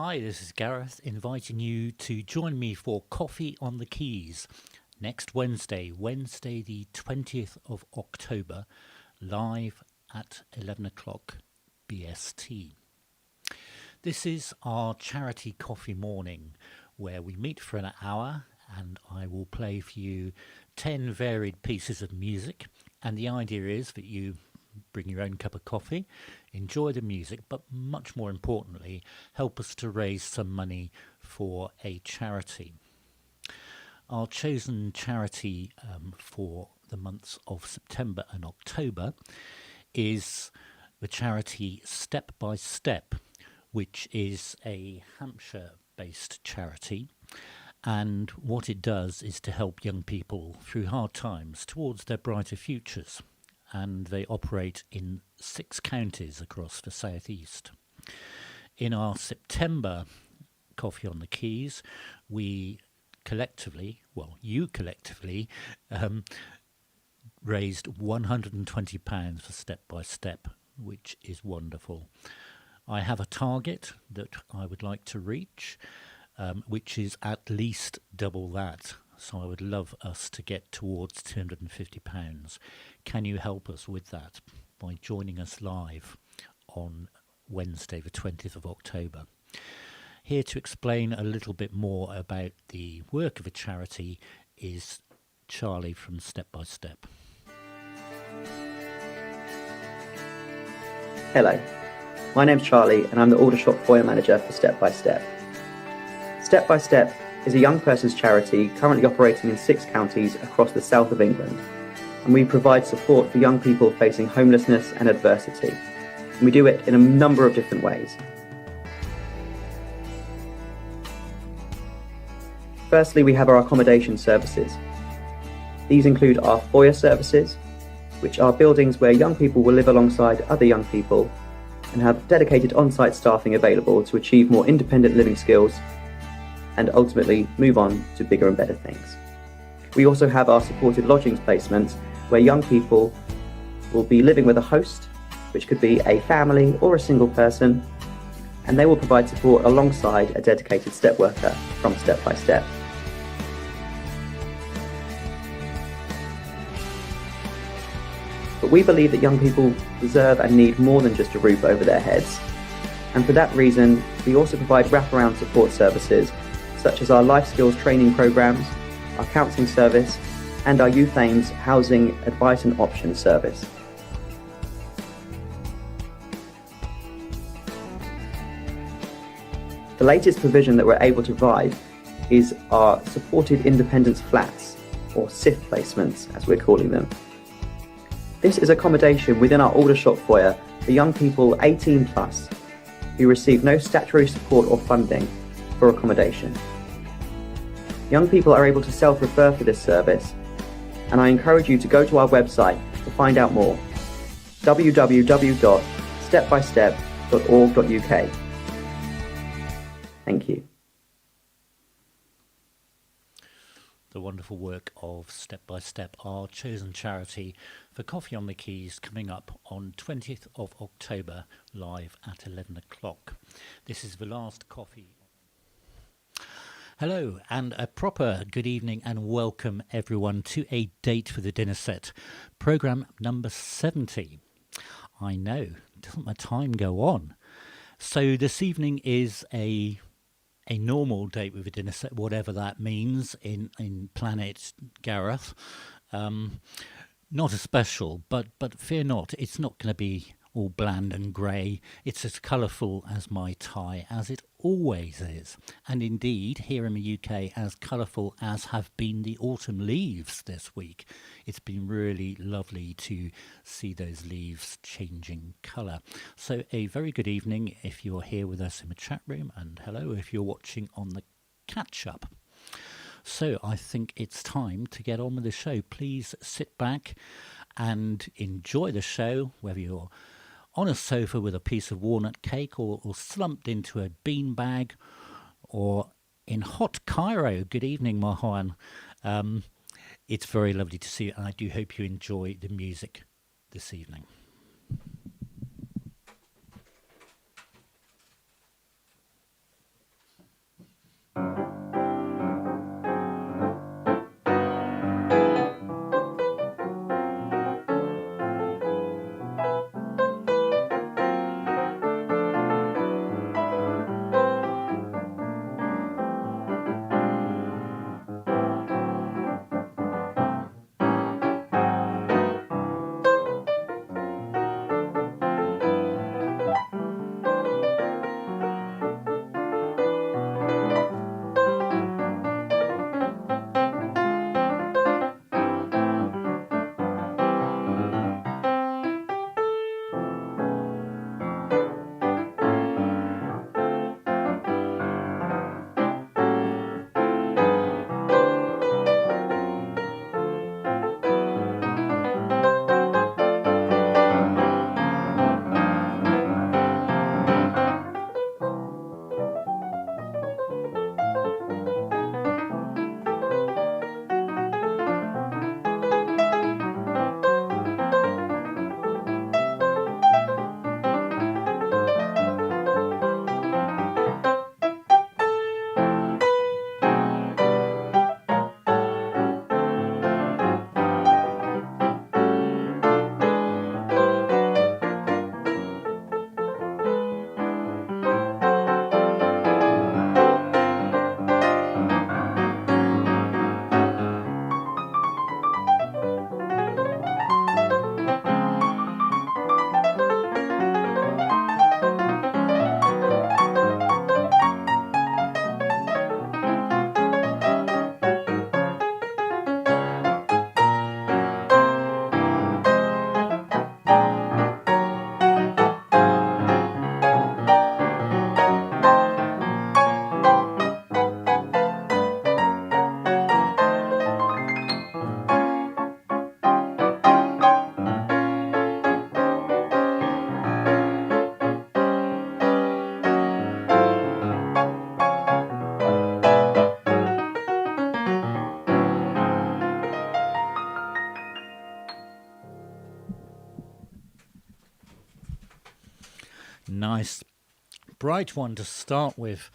Hi, this is Gareth, inviting you to join me for Coffee on the Keys next Wednesday, the 20th of October, live at 11 o'clock BST. This is our charity coffee morning where we meet for an hour and I will play for you 10 varied pieces of music, and the idea is that you bring your own cup of coffee, enjoy the music, but much more importantly, help us to raise some money for a charity. Our chosen charity for the months of September and October is the charity Step by Step, which is a Hampshire-based charity. And what it does is to help young people through hard times towards their brighter futures. And they operate in 6 counties across the southeast. In our September Coffee on the Keys, we collectively, you collectively, raised £120 for Step by Step, which is wonderful. I have a target that I would like to reach, which is at least double that. So I would love us to get towards £250. Can you help us with that by joining us live on Wednesday, the 20th of October? Here to explain a little bit more about the work of a charity is Charlie from Step by Step. Hello, my name's Charlie and I'm the Aldershot Foyer Manager for Step by Step. Step by Step is a young person's charity currently operating in 6 counties across the south of England, and we provide support for young people facing homelessness and adversity. And we do it in a number of different ways. Firstly, we have our accommodation services. These include our foyer services, which are buildings where young people will live alongside other young people and have dedicated on-site staffing available to achieve more independent living skills and ultimately move on to bigger and better things. We also have our supported lodgings placements where young people will be living with a host, which could be a family or a single person, and they will provide support alongside a dedicated step worker from Step by Step. But we believe that young people deserve and need more than just a roof over their heads. And for that reason, we also provide wraparound support services such as our life skills training programs, our counselling service, and our Youth Aims housing advice and options service. The latest provision that we're able to provide is our supported independence flats, or SIF placements as we're calling them. This is accommodation within our Aldershot foyer for young people 18 plus who receive no statutory support or funding for accommodation. Young people are able to self-refer for this service, and I encourage you to go to our website to find out more, www.stepbystep.org.uk. Thank you. The wonderful work of Step by Step, our chosen charity for Coffee on the Keys, coming up on 20th of October, live at 11 o'clock. This is the last coffee. Hello, and a proper good evening and welcome everyone to a Date for the Dinner Set, programme number 70. I know, doesn't my time go on? So this evening is a normal date with a dinner set, whatever that means in Planet Gareth. Not a special, but fear not, it's not going to be all bland and grey. It's as colourful as my tie, as it always is. And indeed, here in the UK, as colourful as have been the autumn leaves this week. It's been really lovely to see those leaves changing colour. So a very good evening if you're here with us in the chat room, and hello if you're watching on the catch-up. So I think it's time to get on with the show. Please sit back and enjoy the show, whether you're on a sofa with a piece of walnut cake or slumped into a beanbag or in hot Cairo. Good evening, Mahan. It's very lovely to see you, and I do hope you enjoy the music this evening. nice, bright one to start with.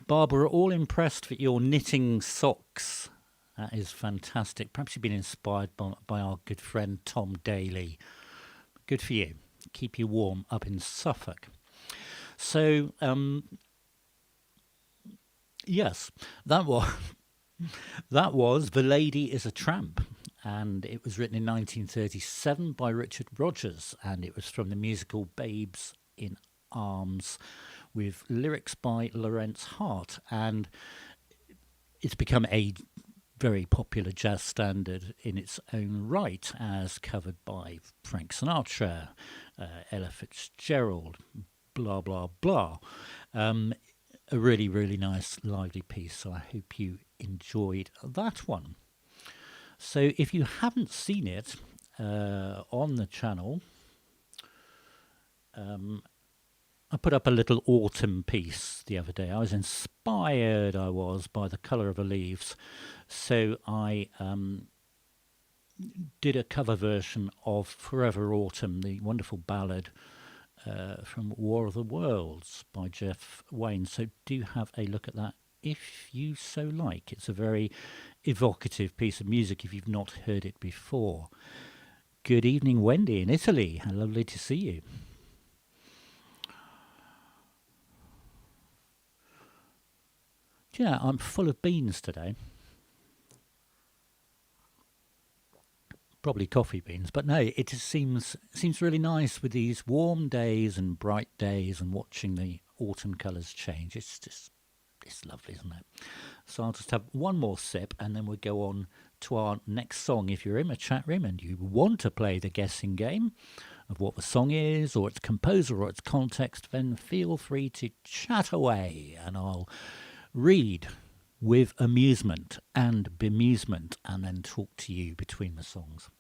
Barbara, all impressed with your knitting socks. That is fantastic. Perhaps you've been inspired by our good friend Tom Daly. Good for you. Keep you warm up in Suffolk. So, yes, that was The Lady is a Tramp, and it was written in 1937 by Richard Rodgers, and it was from the musical Babes in Arms, with lyrics by Lawrence Hart, and it's become a very popular jazz standard in its own right, as covered by Frank Sinatra, Ella Fitzgerald, blah, blah, blah. A really, really nice, lively piece, so I hope you enjoyed that one. So if you haven't seen it on the channel, I put up a little autumn piece the other day. I was inspired, by the colour of the leaves. So I did a cover version of Forever Autumn, the wonderful ballad from War of the Worlds by Jeff Wayne. So do have a look at that if you so like. It's a very evocative piece of music if you've not heard it before. Good evening, Wendy in Italy. How lovely to see you. Do you know, I'm full of beans today. Probably coffee beans, but no, it just seems really nice with these warm days and bright days and watching the autumn colours change. It's lovely, isn't it? So I'll just have one more sip and then we'll go on to our next song. If you're in a chat room and you want to play the guessing game of what the song is, or its composer, or its context, then feel free to chat away and I'll read with amusement and bemusement and then talk to you between the songs.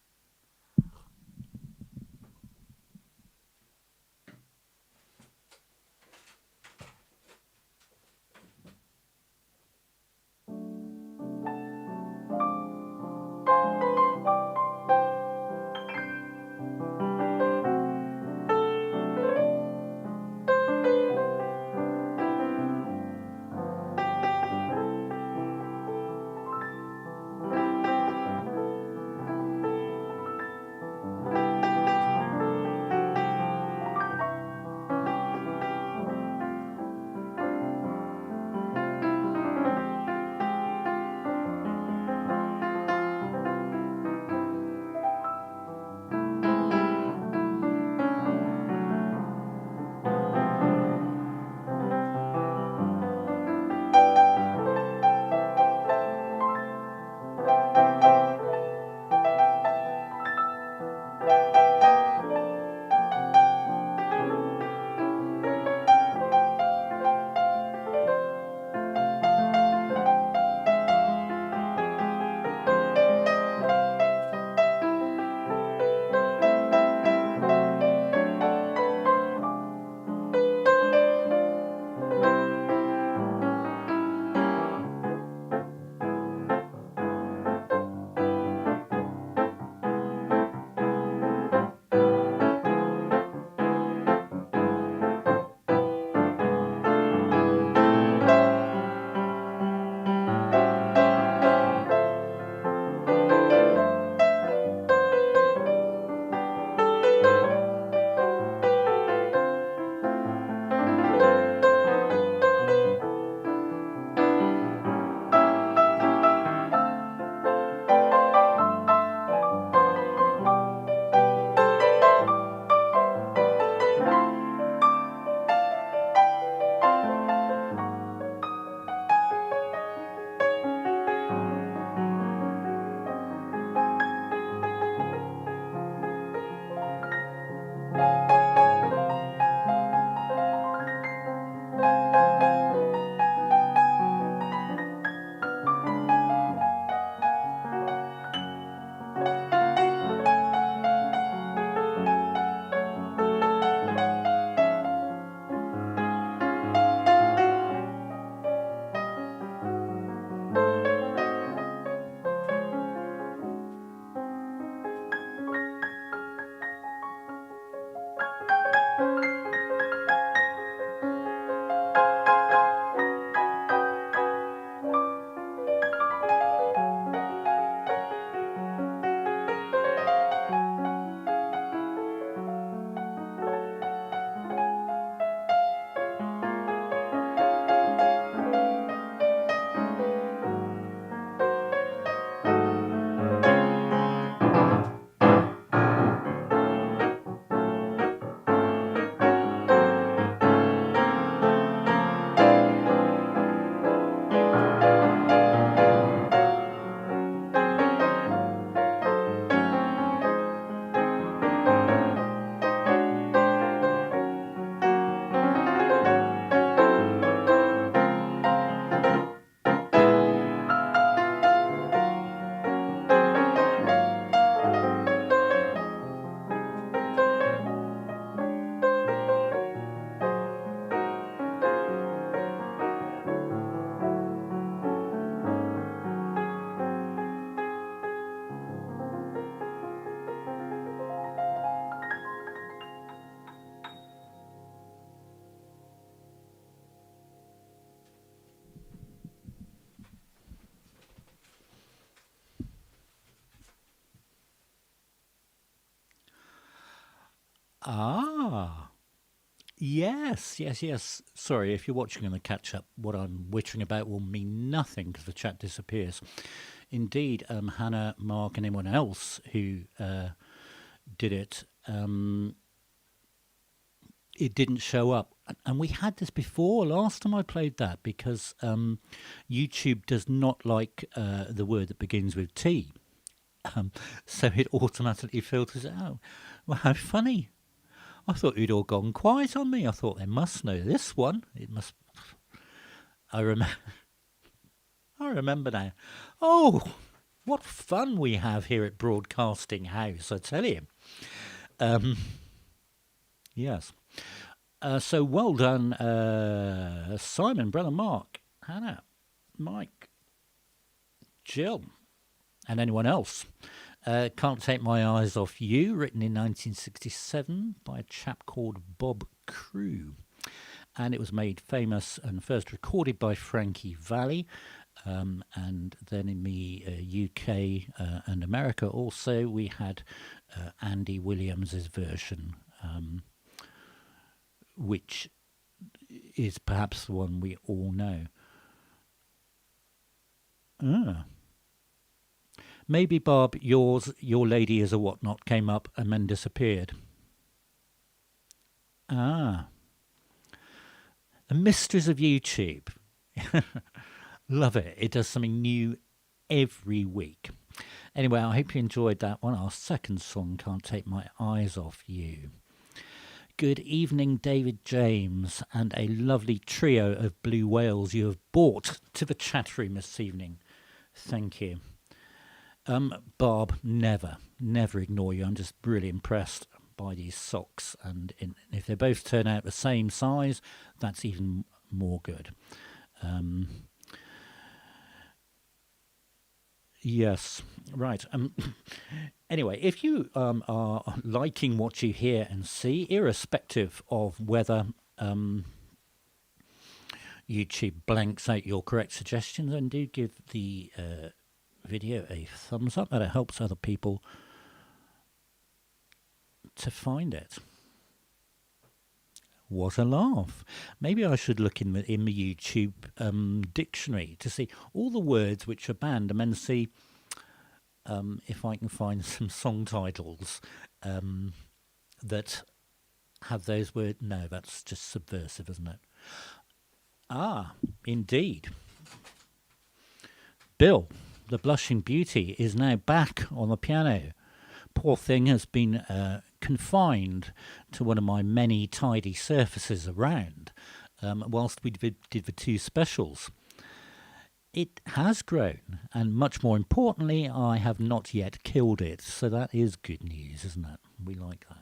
Ah, yes, yes, yes. Sorry, if you're watching on the catch up, what I'm wittering about will mean nothing because the chat disappears. Indeed, Hannah, Mark, and anyone else who did it, it didn't show up. And we had this before last time I played that because YouTube does not like the word that begins with T. So it automatically filters it out. Well, how funny. I thought you'd all gone quiet on me. I thought they must know this one. It must. I remember. I remember now. Oh, what fun we have here at Broadcasting House! I tell you. Yes. So well done, Simon, brother Mark, Hannah, Mike, Jill, and anyone else. Can't Take My Eyes Off You, written in 1967 by a chap called Bob Crewe. And it was made famous and first recorded by Frankie Valli. And then in the UK and America also, we had Andy Williams's version, which is perhaps the one we all know. Maybe, Bob, your lady is a whatnot came up and then disappeared. Ah. The mysteries of YouTube. Love it. It does something new every week. Anyway, I hope you enjoyed that one. Our second song, Can't Take My Eyes Off You. Good evening, David James, and a lovely trio of blue whales you have brought to the chat room this evening. Thank you. Barb, never ignore you. I'm just really impressed by these socks, and if they both turn out the same size, that's even more good. Yes, right. Anyway, if you are liking what you hear and see, irrespective of whether YouTube blanks out your correct suggestions, then do give the video a thumbs up. That helps other people to find it. What a laugh. Maybe I should look in the YouTube dictionary to see all the words which are banned and then see if I can find some song titles that have those words. No, that's just subversive, isn't it? Ah, indeed. Bill, the Blushing Beauty, is now back on the piano. Poor thing has been confined to one of my many tidy surfaces around whilst we did the two specials. It has grown, and much more importantly, I have not yet killed it. So that is good news, isn't it? We like that.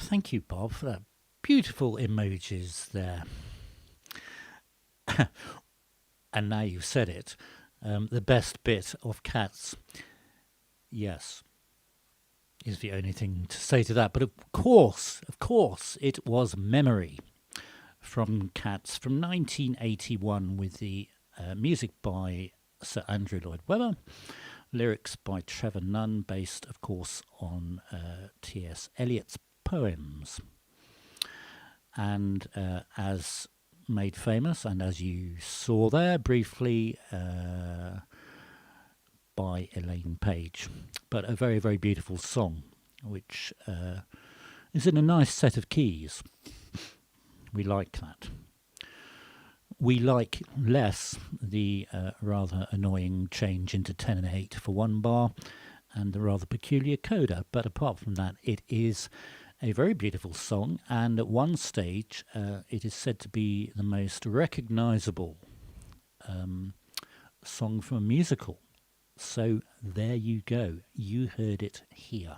Thank you, Bob, for that beautiful emojis there. And now you've said it, the best bit of Cats, yes, is the only thing to say to that. But of course, it was Memory from Cats from 1981 with the music by Sir Andrew Lloyd Webber, lyrics by Trevor Nunn, based, of course, on T.S. Eliot's poems. And as made famous, and as you saw there briefly, by Elaine Page. But a very, very beautiful song, which is in a nice set of keys. We like that. We like less the rather annoying change into 10 and 8 for one bar and the rather peculiar coda. But apart from that, it is a very beautiful song, and at one stage it is said to be the most recognisable song from a musical. So there you go. You heard it here.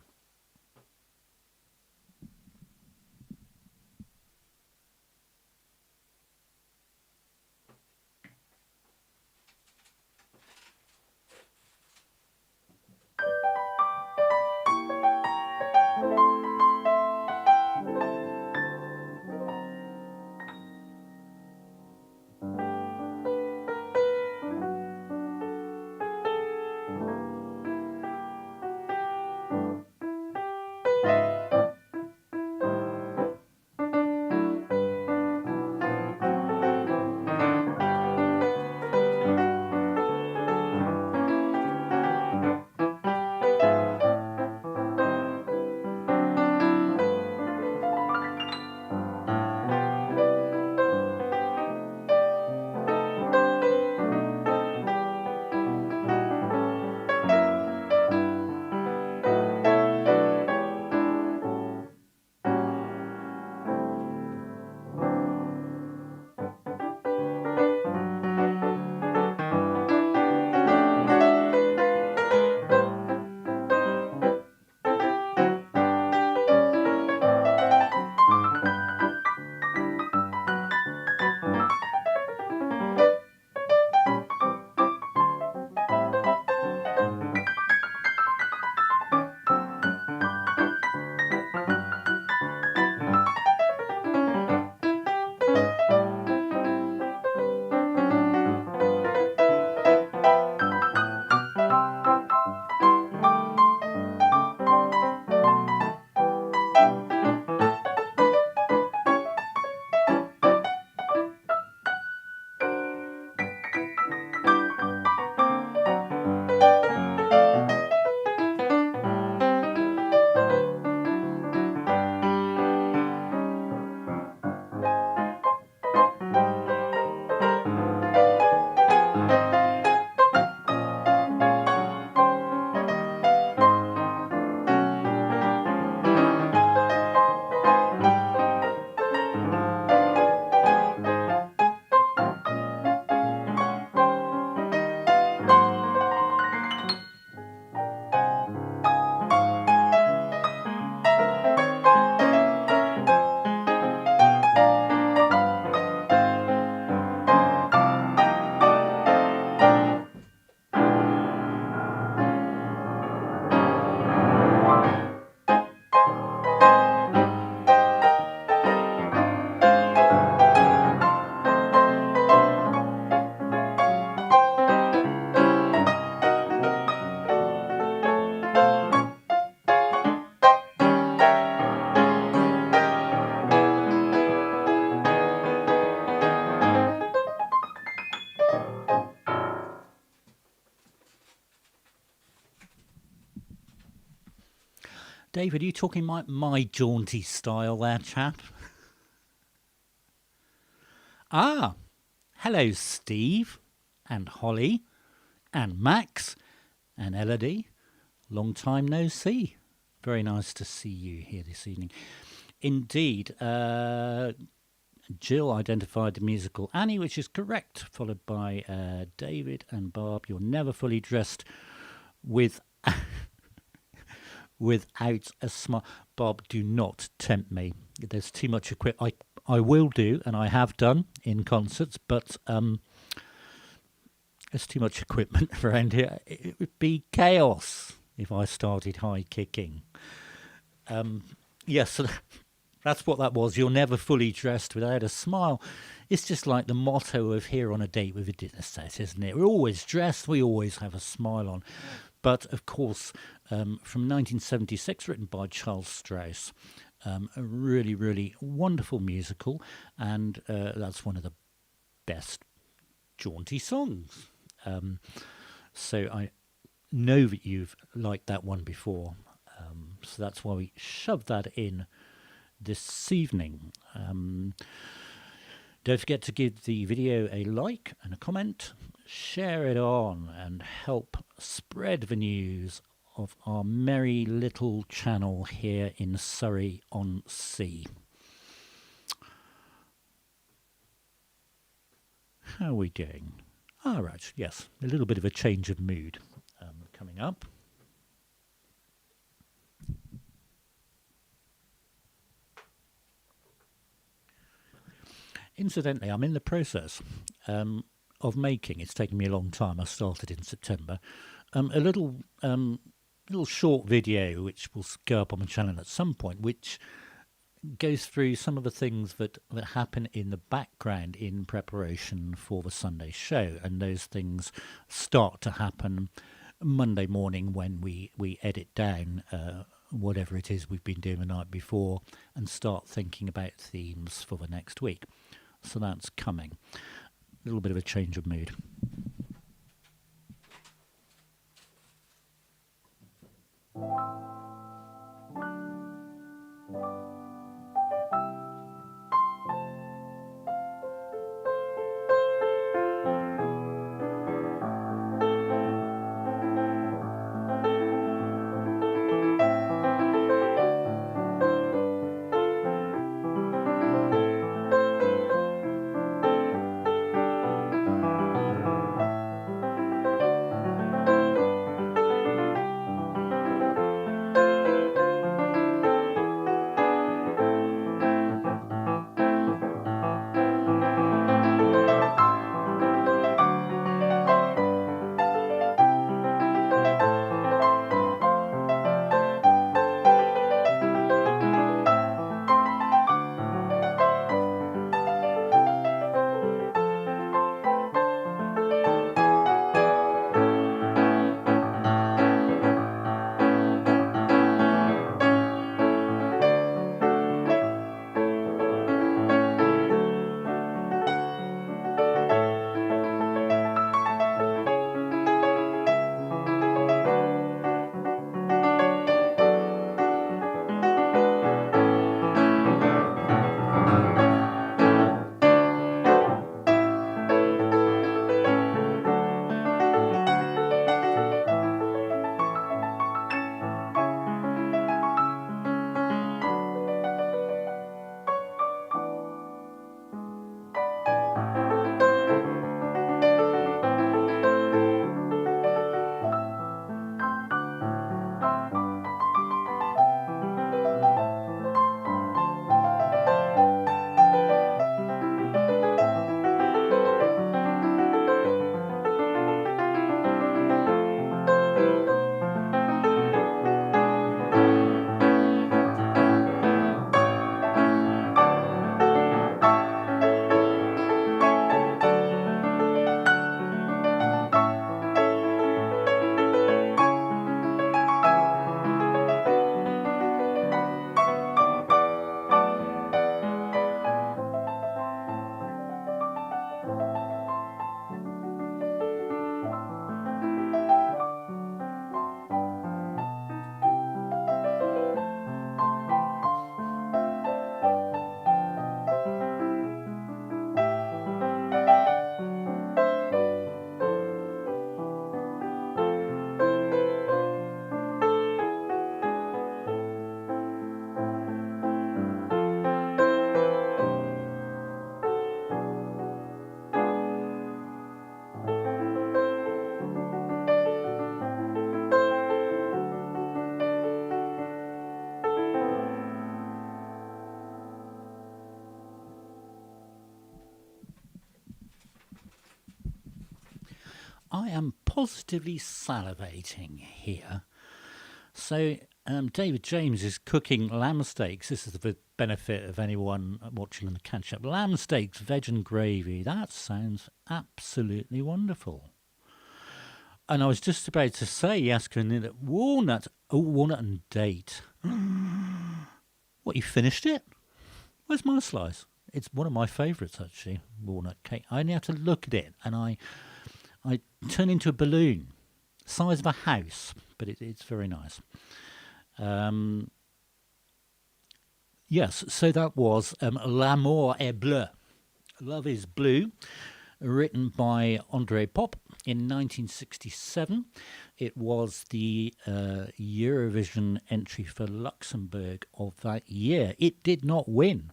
David, are you talking my jaunty style there, chap? Ah, hello, Steve, and Holly, and Max, and Elodie. Long time no see. Very nice to see you here this evening. Indeed, Jill identified the musical Annie, which is correct, followed by David and Barb. You're never fully dressed with without a smile. Bob, do not tempt me. There's too much equipment. I will do, and I have done in concerts, but there's too much equipment around here. It would be chaos if I started high kicking. Yes, so that's what that was. You're never fully dressed without a smile. It's just like the motto of Here on a Date with a Dinner Set, isn't it? We're always dressed, we always have a smile on. But, of course, from 1976, written by Charles Strouse, a really, really wonderful musical, and that's one of the best jaunty songs. So I know that you've liked that one before, so that's why we shoved that in this evening. Don't forget to give the video a like and a comment, share it on, and help spread the news of our merry little channel here in Surrey-on-Sea. How are we doing? All right, yes, a little bit of a change of mood coming up. Incidentally, I'm in the process of making, it's taken me a long time, I started in September, a little short video which will go up on the channel at some point, which goes through some of the things that happen in the background in preparation for the Sunday show, and those things start to happen Monday morning when we edit down whatever it is we've been doing the night before and start thinking about themes for the next week. So that's coming. A little bit of a change of mood. I am positively salivating here. So David James is cooking lamb steaks. This is for the benefit of anyone watching on the catch-up. Lamb steaks, veg and gravy. That sounds absolutely wonderful. And I was just about to say, yes, walnut and date. What, you finished it? Where's my slice? It's one of my favourites, actually, walnut cake. I only have to look at it, and I turn into a balloon, size of a house, but it's very nice. Yes, so that was L'amour est bleu, Love is Blue, written by André Popp in 1967. It was the Eurovision entry for Luxembourg of that year. It did not win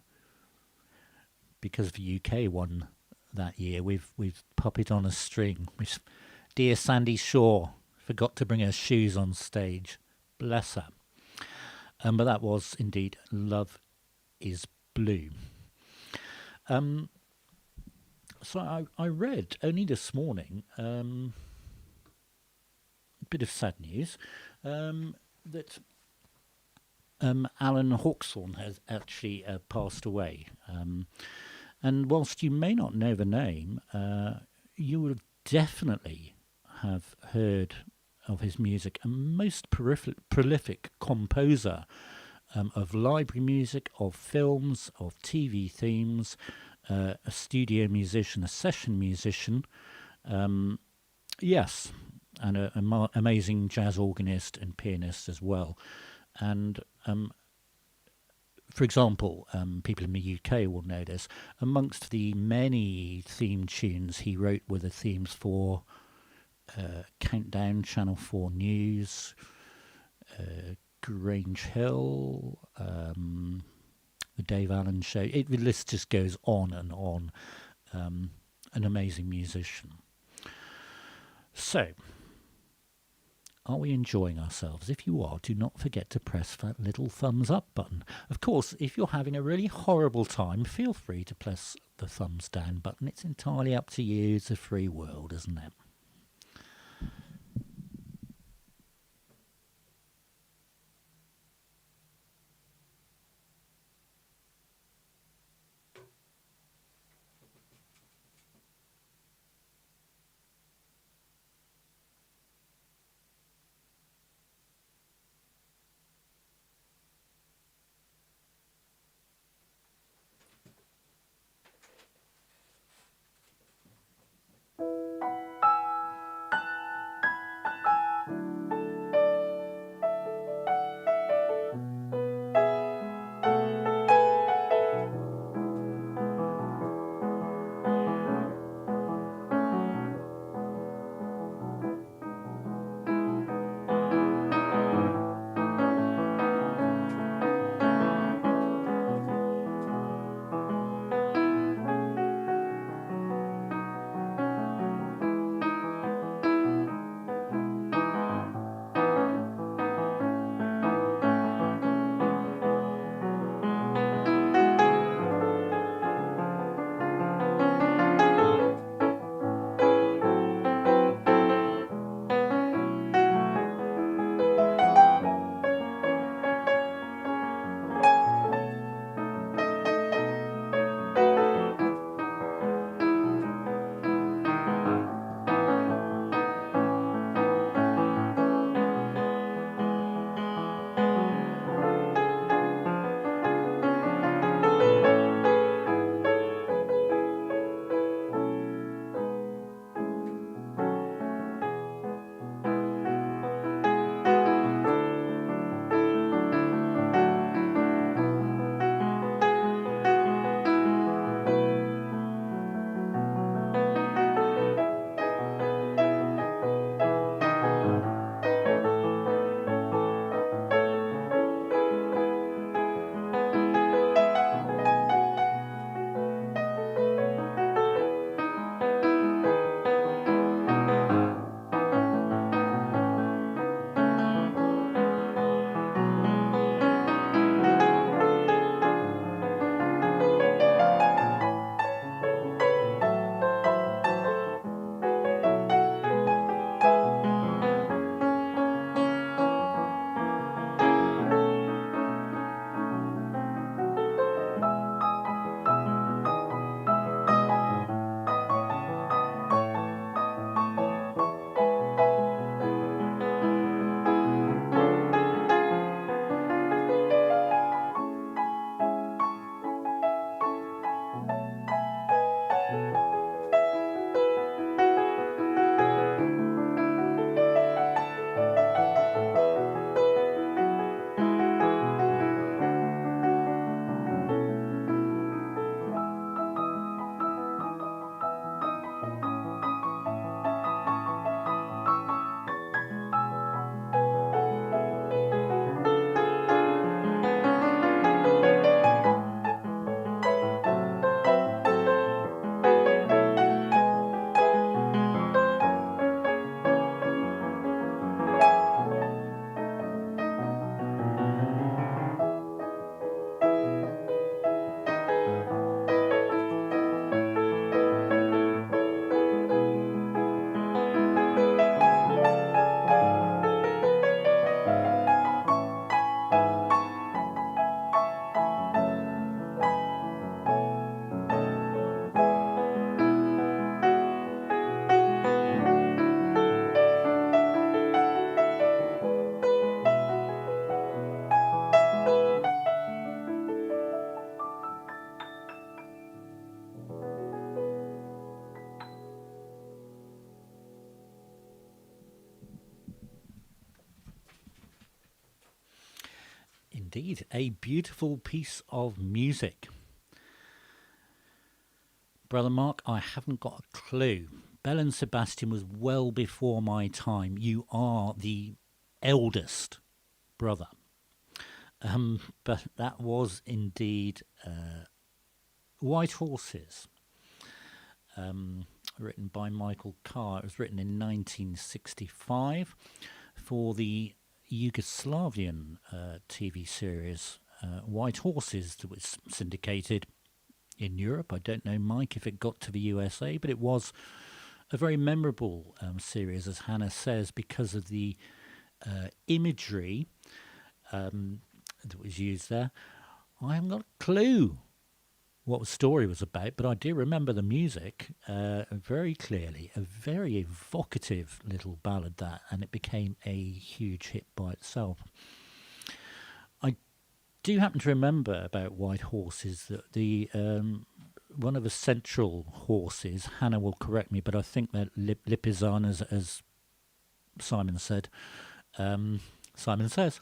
because the UK won that year. We've puppet on a string. Dear Sandy Shaw forgot to bring her shoes on stage. Bless her. But that was indeed Love is Blue. So I read only this morning a bit of sad news that Alan Hawksthorne has actually passed away. And whilst you may not know the name, you will definitely have heard of his music. A most prolific composer of library music, of films, of TV themes, a studio musician, a session musician, yes, and an amazing jazz organist and pianist as well. And for example, people in the UK will know this. Amongst the many theme tunes he wrote were the themes for Countdown, Channel 4 News, Grange Hill, the Dave Allen Show. The list just goes on and on. An amazing musician. So, are we enjoying ourselves? If you are, do not forget to press that little thumbs up button. Of course, if you're having a really horrible time, feel free to press the thumbs down button. It's entirely up to you. It's a free world, isn't it? indeed. A beautiful piece of music. Brother Mark, I haven't got a clue. Belle and Sebastian was well before my time. You are the eldest brother. But that was indeed White Horses, written by Michael Carr. It was written in 1965 for the Yugoslavian TV series White Horses that was syndicated in Europe. I don't know, Mike, if it got to the USA, but it was a very memorable series, as Hannah says, because of the imagery that was used there. I haven't got a clue what the story was about, but I do remember the music very clearly. A very evocative little ballad, that, and it became a huge hit by itself. I do happen to remember about White Horses that the one of the central horses, Hannah will correct me, but I think that Lipizan, as Simon said, Simon says,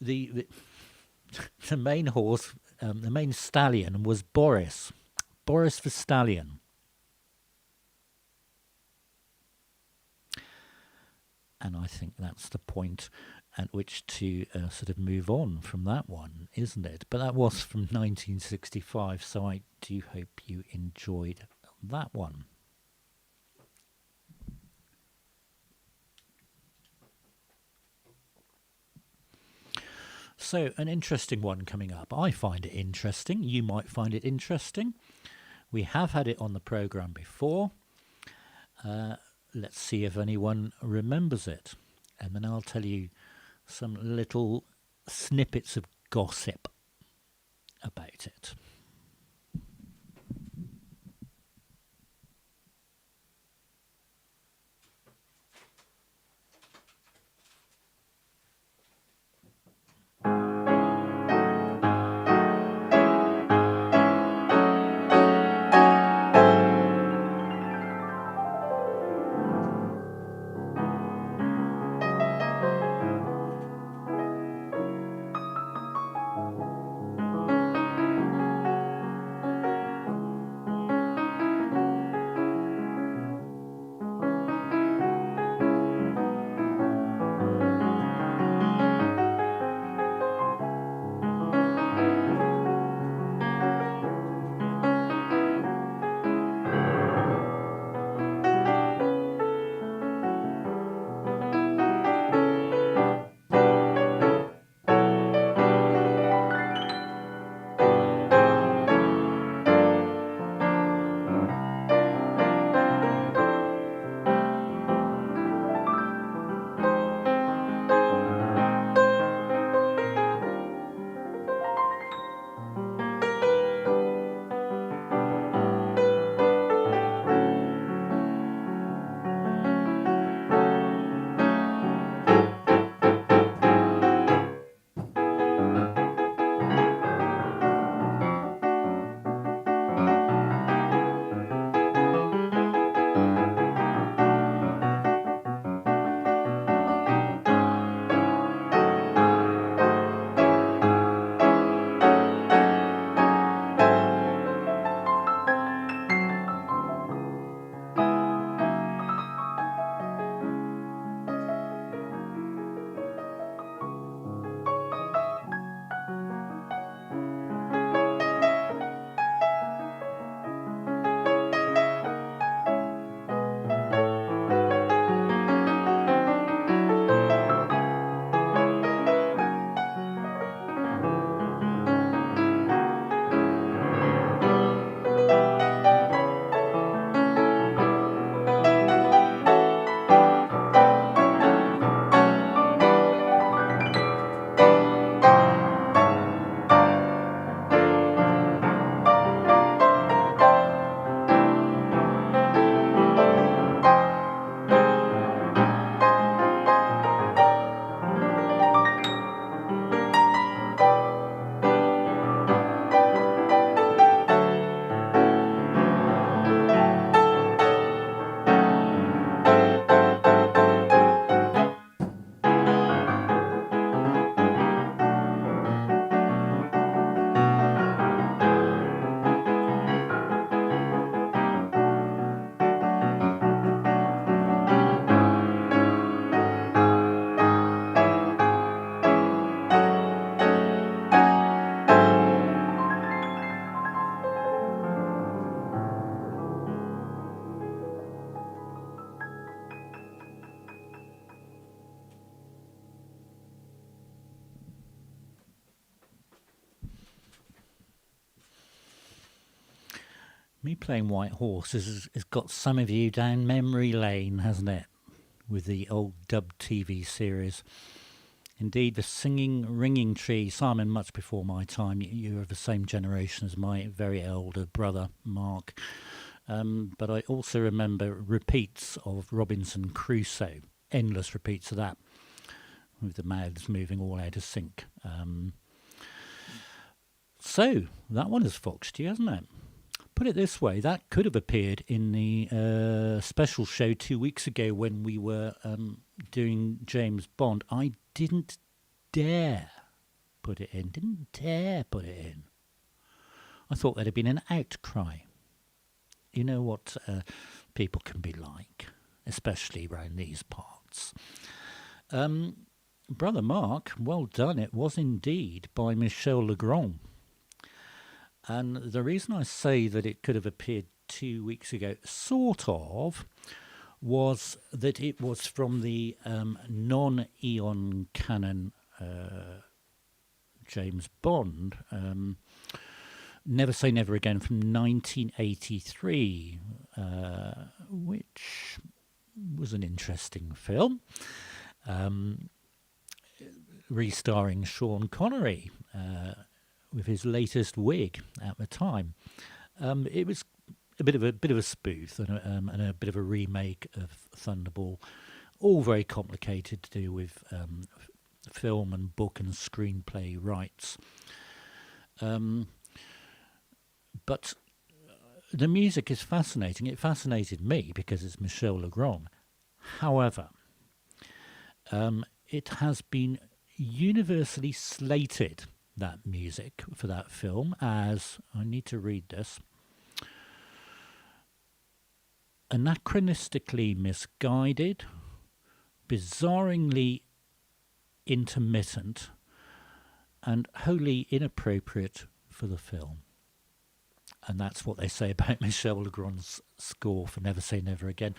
the main horse, the main stallion was Boris the stallion. And I think that's the point at which to sort of move on from that one, isn't it? But that was from 1965, so I do hope you enjoyed that one. So, an interesting one coming up. I find it interesting. You might find it interesting. We have had it on the programme before. Let's see if anyone remembers it. And then I'll tell you some little snippets of gossip about it. Me playing White Horse has got some of you down memory lane, hasn't it? With the old dub TV series. Indeed, the singing, ringing tree, Simon, much before my time. You're of the same generation as my very elder brother, Mark. But I also remember repeats of Robinson Crusoe, endless repeats of that, with the mouths moving all out of sync. So, that one has foxed you, hasn't it? Put it this way, that could have appeared in the special show 2 weeks ago when we were doing James Bond. I didn't dare put it in. I thought there'd have been an outcry. You know what people can be like, especially around these parts. Brother Mark, well done. It was indeed by Michel Legrand. And the reason I say that it could have appeared 2 weeks ago, sort of, was that it was from the non-Eon canon James Bond, Never Say Never Again from 1983, which was an interesting film, re-starring Sean Connery, with his latest wig at the time. It was a bit of a spoof and a bit of a remake of Thunderball, all very complicated to do with film and book and screenplay rights. But the music is fascinating. It fascinated me because it's Michel Legrand. However, it has been universally slated, that music for that film, as, I need to read this, anachronistically misguided, bizarrely intermittent, and wholly inappropriate for the film. And that's what they say about Michel Legrand's score for Never Say Never Again.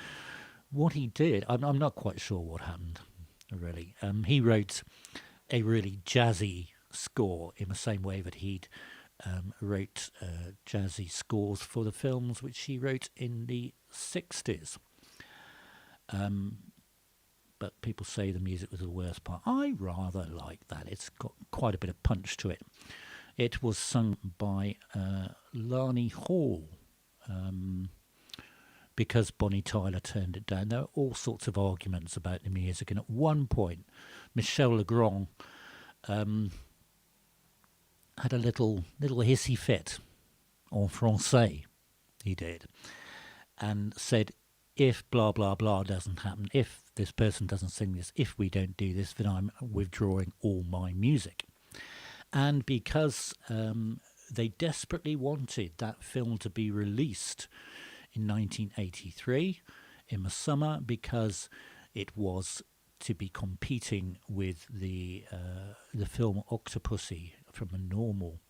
What he did, I'm not quite sure what happened, really. He wrote a really jazzy score in the same way that he'd wrote jazzy scores for the films which he wrote in the 60s. But people say the music was the worst part. I rather like that. It's got quite a bit of punch to it. It was sung by Lani Hall because Bonnie Tyler turned it down. There were all sorts of arguments about the music, and at one point Michel Legrand had a little hissy fit, en français, he did, and said, if blah, blah, blah doesn't happen, if this person doesn't sing this, if we don't do this, then I'm withdrawing all my music. And because they desperately wanted that film to be released in 1983 in the summer, because it was to be competing with the film Octopussy from a normal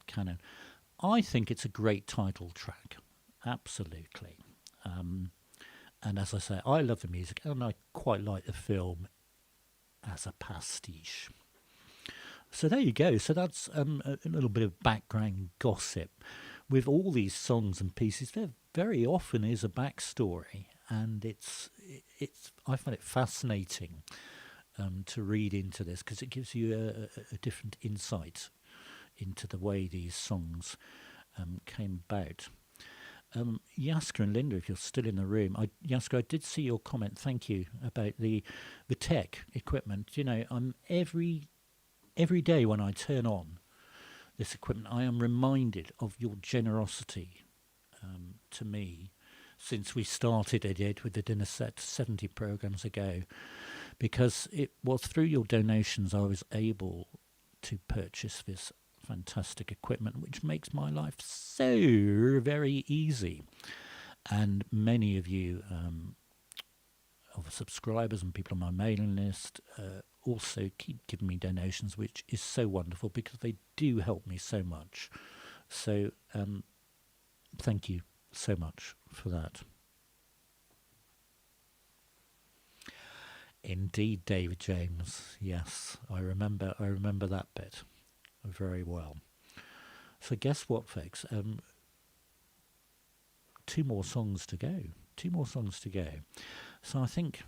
canon. I think it's a great title track, absolutely. And as I say, I love the music, and I quite like the film as a pastiche. So there you go. So that's a little bit of background gossip. With all these songs and pieces, there very often is a backstory, and I find it fascinating to read into this, because it gives you a different insight into the way these songs came about. Yaska and Linda, if you're still in the room, Yaska, I did see your comment. Thank you about the tech equipment. You know, every day when I turn on this equipment, I am reminded of your generosity to me since we started it with the dinner set 70 programs ago, because it was through your donations I was able to purchase this fantastic equipment, which makes my life so very easy. And many of you of subscribers and people on my mailing list also keep giving me donations, which is so wonderful because they do help me so much. So thank you so much for that. Indeed, David James. Yes, I remember that bit very well. So guess what, folks? 2 more songs to go. 2 more songs to go. So I think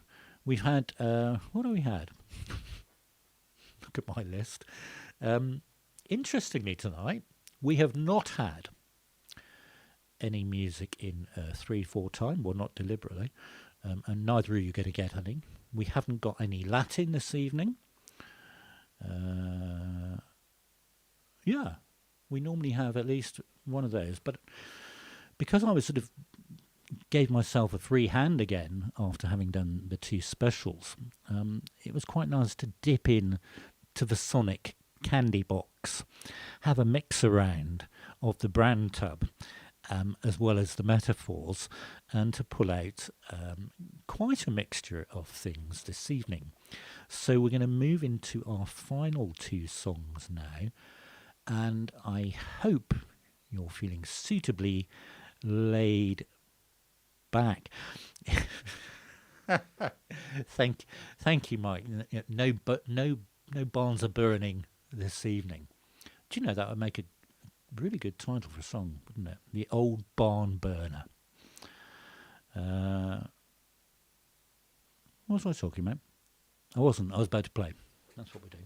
we've had, what have we had? Look at my list. Interestingly tonight, we have not had any music in 3/4 time, well, not deliberately, and neither are you going to get any. We haven't got any Latin this evening. Yeah, we normally have at least one of those, but because I was sort of gave myself a free hand again after having done the 2 specials, it was quite nice to dip in to the Sonic candy box, have a mix around of the brand tub, as well as the metaphors, and to pull out quite a mixture of things this evening. So we're going to move into our final 2 songs now, and I hope you're feeling suitably laid back. Thank you, Mike. No barns are burning this evening. Do you know that would make a really good title for a song, wouldn't it? The Old Barn Burner. What was I talking about? I wasn't. I was about to play. That's what we do.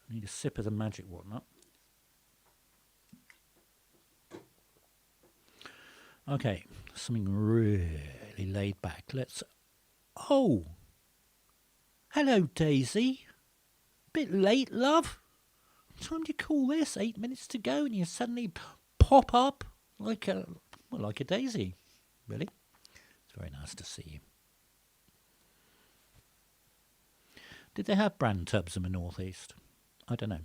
I need a sip of the magic whatnot. Okay, something really laid back. Let's... Oh! Hello, Daisy. Bit late, love. What time do you call this? 8 minutes to go and you suddenly pop up like a daisy. Really? It's very nice to see you. Did they have brand tubs in the northeast? I don't know.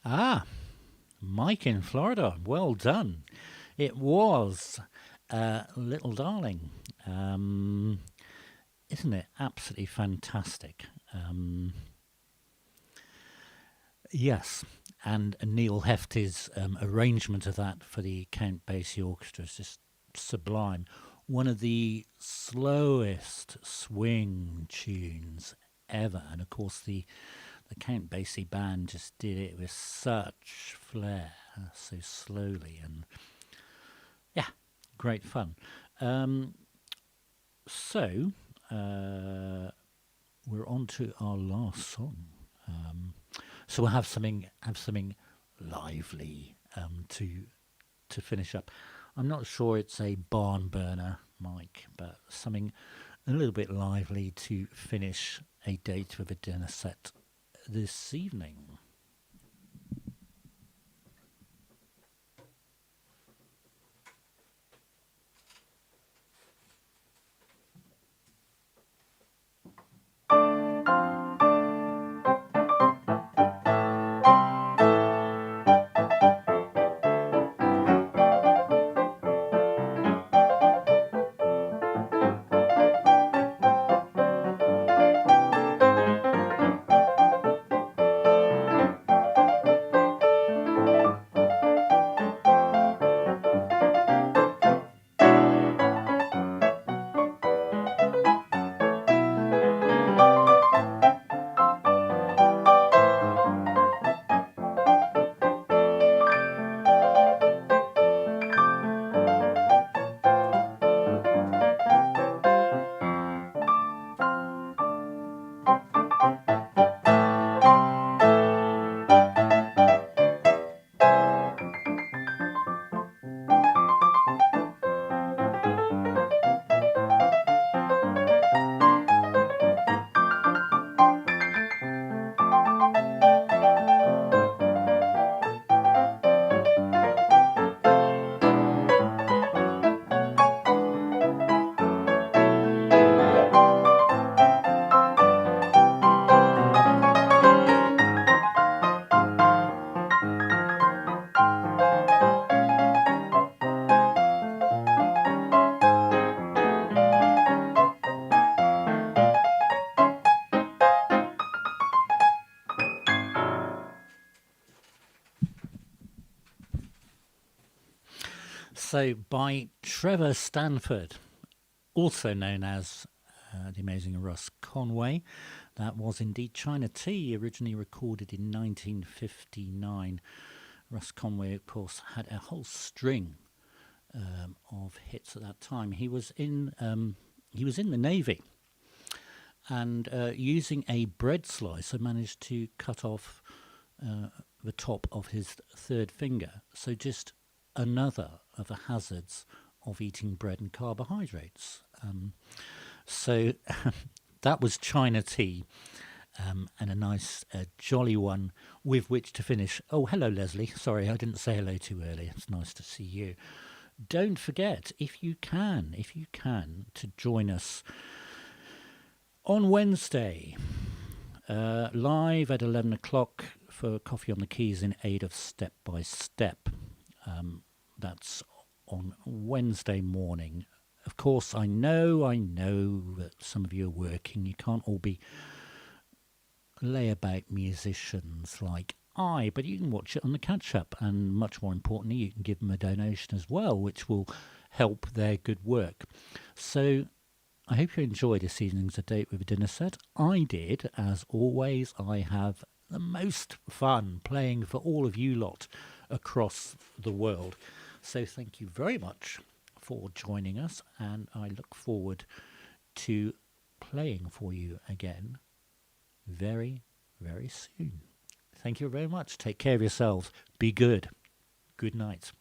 Ah, Mike in Florida. Well done. It was Little Darling. Isn't it absolutely fantastic? Yes, and Neal Hefti's arrangement of that for the Count Basie Orchestra is just sublime. One of the slowest swing tunes ever, and of course the Count Basie band just did it with such flair, so slowly, and yeah, great fun. So we're on to our last song. So we'll have something lively to finish up. I'm not sure it's a barn burner, Mike, but something a little bit lively to finish a date with a dinner set this evening. So by Trevor Stanford, also known as the amazing Russ Conway. That was indeed China Tea, originally recorded in 1959. Russ Conway, of course, had a whole string of hits at that time. He was in the Navy, and using a bread slicer managed to cut off the top of his third finger. So just another of the hazards of eating bread and carbohydrates. So that was China Tea, and a nice jolly one with which to finish. Oh, hello, Leslie. Sorry, I didn't say hello too early. It's nice to see you. Don't forget, if you can, to join us on Wednesday, live at 11 o'clock for Coffee on the Keys in aid of Step by Step. That's on Wednesday morning. Of course, I know that some of you are working. You can't all be layabout musicians like I, but you can watch it on the catch-up, and much more importantly, you can give them a donation as well, which will help their good work. So I hope you enjoyed this evening's A Date with a Dinner Set. I did, as always. I have the most fun playing for all of you lot across the world. So thank you very much for joining us, and I look forward to playing for you again very, very soon. Thank you very much. Take care of yourselves. Be good. Good night.